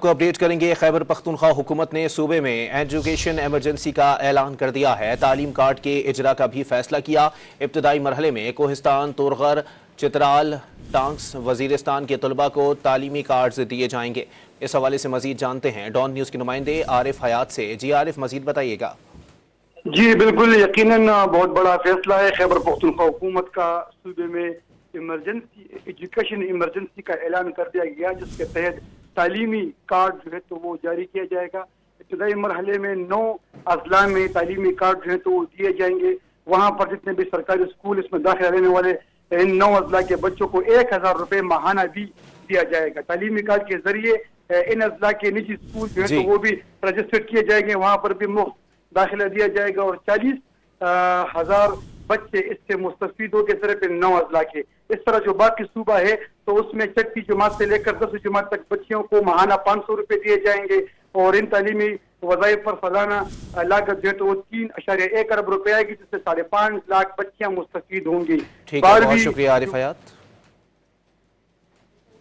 کو اپڈیٹ کریں گے۔ خیبر پختونخوا حکومت نے صوبے میں ایجوکیشن ایمرجنسی کا اعلان کر دیا ہے۔ تعلیم کارڈ کے اجرا کا بھی فیصلہ کیا۔ ابتدائی مرحلے میں کوہستان، تورغر، چترال، ٹانکس، وزیرستان کے طلباء کو تعلیمی کارڈز دیے جائیں گے۔ اس حوالے سے مزید جانتے ہیں ڈان نیوز کے نمائندے عارف حیات سے۔ جی عارف، مزید بتائیے گا۔ جی بالکل، یقیناً بہت بڑا فیصلہ ہے۔ خیبر پختونخوا حکومت کا صوبے میں ایجوکیشن ایمرجنسی کا اعلان کر دیا گیا، جس کے تحت تعلیمی کارڈ جو ہے تو وہ جاری کیا جائے گا۔ ابتدائی مرحلے میں 9 اضلاع میں تعلیمی کارڈ جو ہے تو وہ دیے جائیں گے۔ وہاں پر جتنے بھی سرکاری اسکول اس میں داخلہ لینے والے ان 9 اضلاع کے بچوں کو 1000 روپے ماہانہ بھی دیا جائے گا۔ تعلیمی کارڈ کے ذریعے ان اضلاع کے نجی اسکول جو ہے تو وہ بھی رجسٹر کیے جائیں گے، وہاں پر بھی مفت داخلہ دیا جائے گا، اور 40,000 بچے اس سے مستفید ہو کے صرف 9 اضلاع کے۔ اس طرح جو باقی صوبہ ہے تو اس میں 6ٹھی جماعت سے لے کر 10ویں جماعت تک بچیوں کو ماہانہ 500 روپے دیے جائیں گے، اور ان تعلیمی وظائف پر سالانہ لاگت جو ہے تو 3.1 ارب روپے آئے گی، جس سے 5.5 لاکھ بچیاں مستفید ہوں گی۔ ٹھیک ہے، بہت شکریہ عارف حیات۔